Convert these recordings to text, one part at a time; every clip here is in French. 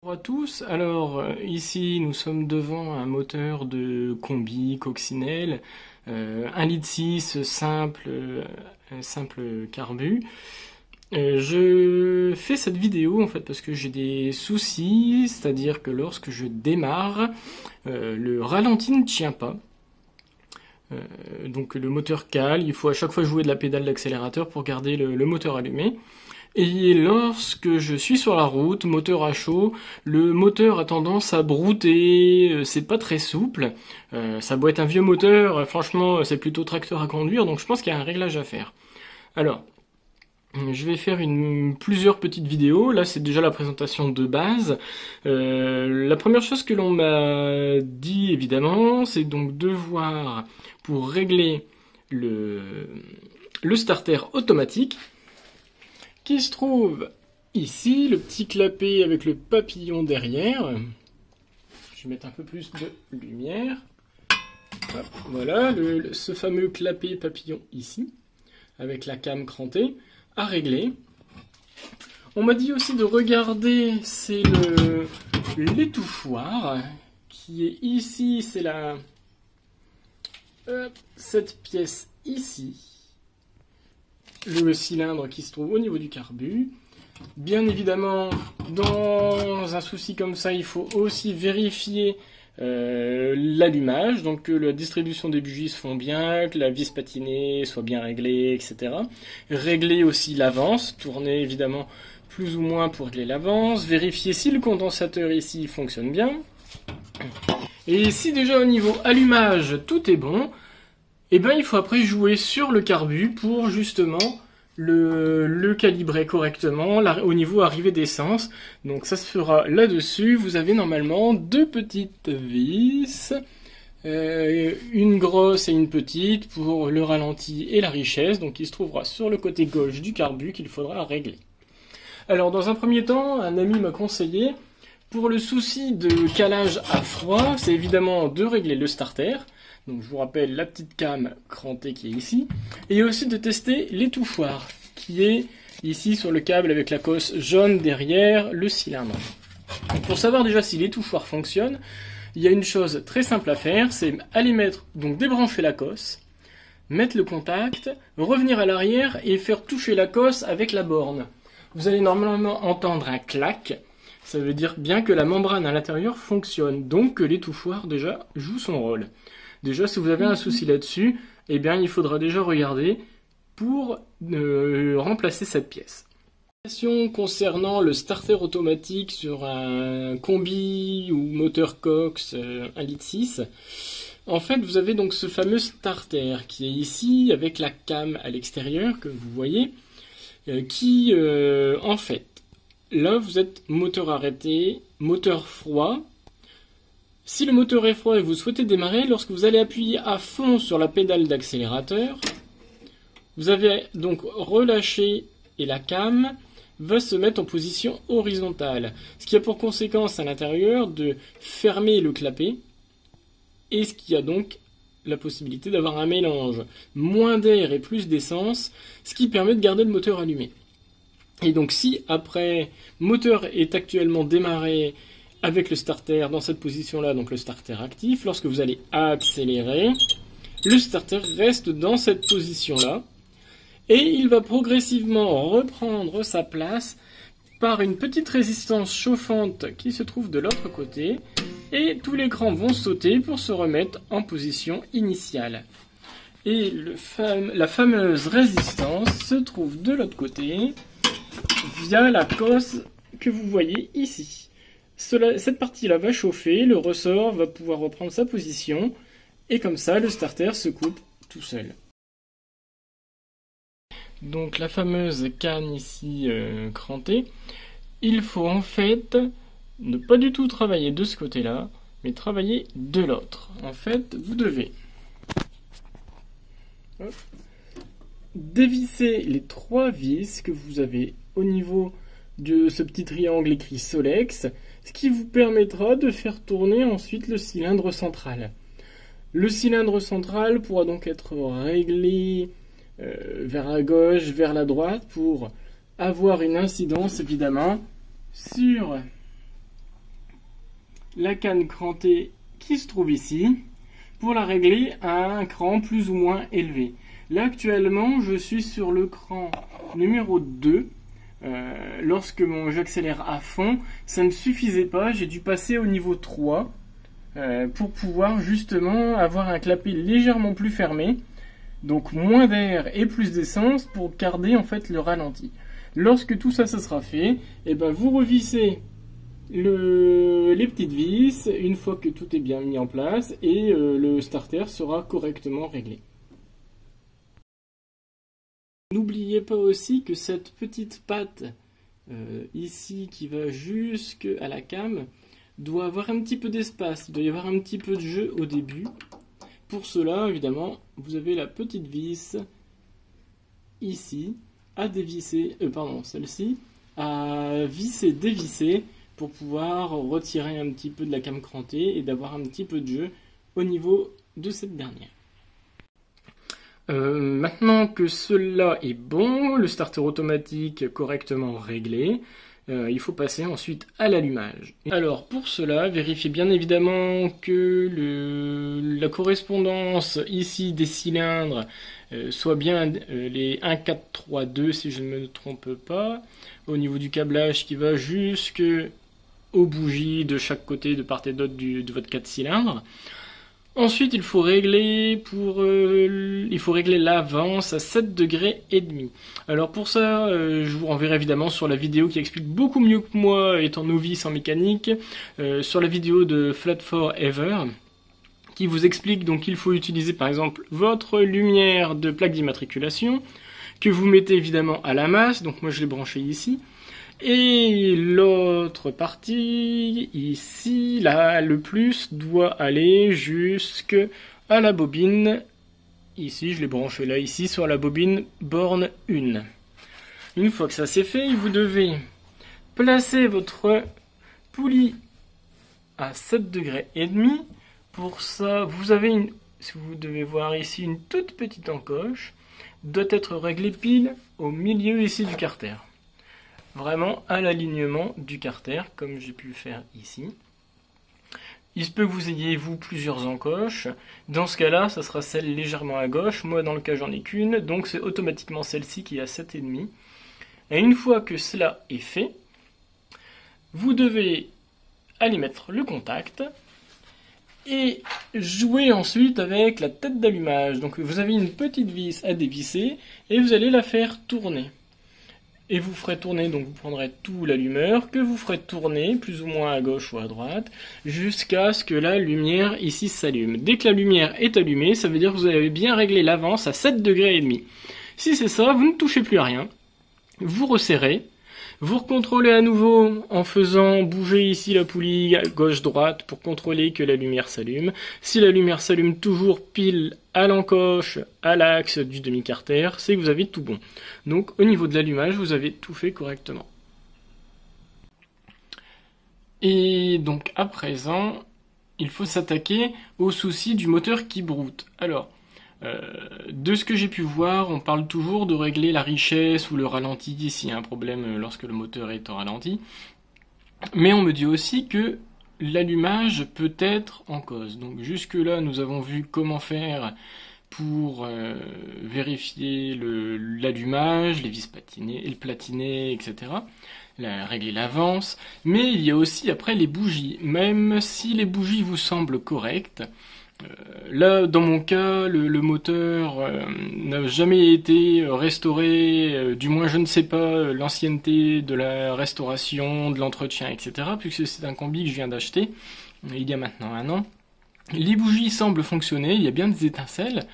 Bonjour à tous, alors ici nous sommes devant un moteur de combi coccinelle, 1,6 litre simple carbu. Je fais cette vidéo en fait parce que j'ai des soucis, c'est-à-dire que lorsque je démarre, le ralenti ne tient pas. Donc le moteur cale, il faut à chaque fois jouer de la pédale d'accélérateur pour garder le moteur allumé. Et lorsque je suis sur la route, moteur à chaud, le moteur a tendance à brouter, c'est pas très souple. Ça doit être un vieux moteur, franchement c'est plutôt tracteur à conduire, donc je pense qu'il y a un réglage à faire. Alors, je vais faire plusieurs petites vidéos. Là, c'est déjà la présentation de base. La première chose que l'on m'a dit, évidemment, c'est donc de voir pour régler le starter automatique qui se trouve ici, le petit clapet avec le papillon derrière. Je vais mettre un peu plus de lumière. Hop, voilà, ce fameux clapet papillon ici, avec la cam crantée, à régler. On m'a dit aussi de regarder, c'est l'étouffoir, qui est ici, c'est cette pièce ici. Le cylindre qui se trouve au niveau du carbu. Bien évidemment, dans un souci comme ça, il faut aussi vérifier l'allumage, donc que la distribution des bougies se font bien, que la vis patinée soit bien réglée, etc. Régler aussi l'avance, tourner évidemment plus ou moins pour régler l'avance, vérifier si le condensateur ici fonctionne bien. Et si déjà au niveau allumage tout est bon, et ben il faut après jouer sur le carbu pour justement le calibrer correctement au niveau arrivée d'essence. Donc ça se fera là-dessus. Vous avez normalement deux petites vis, une grosse et une petite pour le ralenti et la richesse. Donc il se trouvera sur le côté gauche du carbu qu'il faudra régler. Alors dans un premier temps, un ami m'a conseillé, pour le souci de calage à froid, c'est évidemment de régler le starter. Donc je vous rappelle la petite cam crantée qui est ici. Et aussi de tester l'étouffoir, qui est ici sur le câble avec la cosse jaune derrière le cylindre. Donc pour savoir déjà si l'étouffoir fonctionne, il y a une chose très simple à faire, c'est aller débrancher la cosse, mettre le contact, revenir à l'arrière et faire toucher la cosse avec la borne. Vous allez normalement entendre un clac. Ça veut dire bien que la membrane à l'intérieur fonctionne, donc que l'étouffoir déjà joue son rôle. Déjà, si vous avez un souci là-dessus, eh bien, il faudra déjà regarder pour remplacer cette pièce. Question concernant le starter automatique sur un combi ou moteur Cox 1,6 litre. En fait, vous avez donc ce fameux starter qui est ici avec la cam à l'extérieur que vous voyez, qui en fait, là vous êtes moteur arrêté, moteur froid. Si le moteur est froid et vous souhaitez démarrer, lorsque vous allez appuyer à fond sur la pédale d'accélérateur, vous avez donc relâché et la cam va se mettre en position horizontale. Ce qui a pour conséquence à l'intérieur de fermer le clapet et ce qui a donc la possibilité d'avoir un mélange moins d'air et plus d'essence, ce qui permet de garder le moteur allumé. Et donc si après, moteur est actuellement démarré avec le starter dans cette position-là, donc le starter actif, lorsque vous allez accélérer, le starter reste dans cette position-là, et il va progressivement reprendre sa place par une petite résistance chauffante qui se trouve de l'autre côté, et tous les crans vont sauter pour se remettre en position initiale. Et la fameuse résistance se trouve de l'autre côté, via la cosse que vous voyez ici. Cette partie-là va chauffer, le ressort va pouvoir reprendre sa position, et comme ça, le starter se coupe tout seul. Donc la fameuse canne ici crantée, il faut en fait ne pas du tout travailler de ce côté-là, mais travailler de l'autre. En fait, vous devez dévisser les trois vis que vous avez au niveau de ce petit triangle écrit Solex, ce qui vous permettra de faire tourner ensuite le cylindre central. Le cylindre central pourra donc être réglé vers la gauche, vers la droite, pour avoir une incidence évidemment sur la canne crantée qui se trouve ici pour la régler à un cran plus ou moins élevé. Là actuellement je suis sur le cran numéro 2. Lorsque j'accélère à fond, ça ne suffisait pas, j'ai dû passer au niveau 3 pour pouvoir justement avoir un clapet légèrement plus fermé, donc moins d'air et plus d'essence pour garder en fait le ralenti. Lorsque tout ça sera fait, et ben vous revissez les petites vis une fois que tout est bien mis en place et le starter sera correctement réglé. N'oubliez pas aussi que cette petite patte ici qui va jusqu'à la cam doit avoir un petit peu d'espace, il doit y avoir un petit peu de jeu au début. Pour cela, évidemment, vous avez la petite vis ici à dévisser, celle-ci à visser, dévisser pour pouvoir retirer un petit peu de la cam crantée et d'avoir un petit peu de jeu au niveau de cette dernière. Maintenant que cela est bon, le starter automatique correctement réglé, il faut passer ensuite à l'allumage. Alors pour cela, vérifiez bien évidemment que la correspondance ici des cylindres soit bien les 1, 4, 3, 2 si je ne me trompe pas, au niveau du câblage qui va jusqu'aux bougies de chaque côté, de part et d'autre de votre 4 cylindres. Ensuite, il faut régler l'avance à 7 degrés et demi. Alors pour ça, je vous renverrai évidemment sur la vidéo qui explique beaucoup mieux que moi, étant novice en mécanique, sur la vidéo de Flat Forever, qui vous explique donc qu'il faut utiliser par exemple votre lumière de plaque d'immatriculation, que vous mettez évidemment à la masse, donc moi je l'ai branché ici. Et l'autre partie, ici, là, le plus, doit aller jusqu'à la bobine. Ici, je l'ai branché là, ici, sur la bobine borne 1. Une fois que ça c'est fait, vous devez placer votre poulie à 7 degrés et demi. Pour ça, vous avez vous devez voir ici une toute petite encoche, doit être réglée pile au milieu ici du carter. Vraiment à l'alignement du carter, comme j'ai pu le faire ici. Il se peut que vous ayez, vous, plusieurs encoches. Dans ce cas-là, ça sera celle légèrement à gauche. Moi, dans le cas, j'en ai qu'une. Donc, c'est automatiquement celle-ci qui est à 7,5. Et une fois que cela est fait, vous devez aller mettre le contact et jouer ensuite avec la tête d'allumage. Donc, vous avez une petite vis à dévisser et vous allez la faire tourner. Et vous ferez tourner, donc vous prendrez tout l'allumeur, que vous ferez tourner, plus ou moins à gauche ou à droite, jusqu'à ce que la lumière ici s'allume. Dès que la lumière est allumée, ça veut dire que vous avez bien réglé l'avance à 7 degrés et demi. Si c'est ça, vous ne touchez plus à rien. Vous resserrez, vous recontrôlez à nouveau en faisant bouger ici la poulie gauche-droite pour contrôler que la lumière s'allume. Si la lumière s'allume toujours pile à l'encoche, à l'axe du demi-carter, c'est que vous avez tout bon. Donc au niveau de l'allumage, vous avez tout fait correctement. Et donc à présent, il faut s'attaquer au souci du moteur qui broute. Alors, de ce que j'ai pu voir, on parle toujours de régler la richesse ou le ralenti s'il y a un problème lorsque le moteur est en ralenti. Mais on me dit aussi que l'allumage peut être en cause. Donc jusque là, nous avons vu comment faire pour vérifier l'allumage, les vis platinées, etc. Régler l'avance. Mais il y a aussi après les bougies. Même si les bougies vous semblent correctes, là, dans mon cas, le moteur n'a jamais été restauré, du moins je ne sais pas l'ancienneté de la restauration, de l'entretien, etc. Puisque c'est un combi que je viens d'acheter il y a maintenant 1 an. Les bougies semblent fonctionner, il y a bien des étincelles,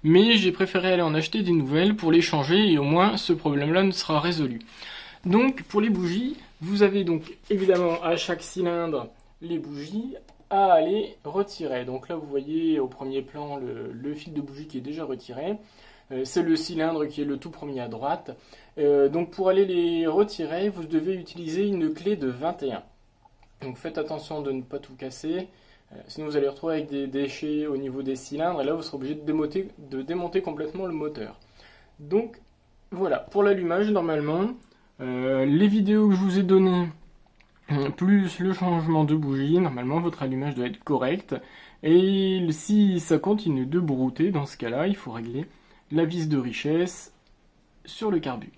mais j'ai préféré aller en acheter des nouvelles pour les changer et au moins ce problème-là ne sera résolu. Donc pour les bougies, vous avez donc évidemment à chaque cylindre les bougies à aller retirer. Donc là vous voyez au premier plan le fil de bougie qui est déjà retiré. C'est le cylindre qui est le tout premier à droite. Donc pour aller les retirer, vous devez utiliser une clé de 21. Donc faites attention de ne pas tout casser. Sinon vous allez retrouver avec des déchets au niveau des cylindres et là vous serez obligé de démonter complètement le moteur. Donc voilà, pour l'allumage normalement, les vidéos que je vous ai données plus le changement de bougie, normalement votre allumage doit être correct. Et si ça continue de brouter, dans ce cas-là, il faut régler la vis de richesse sur le carbu.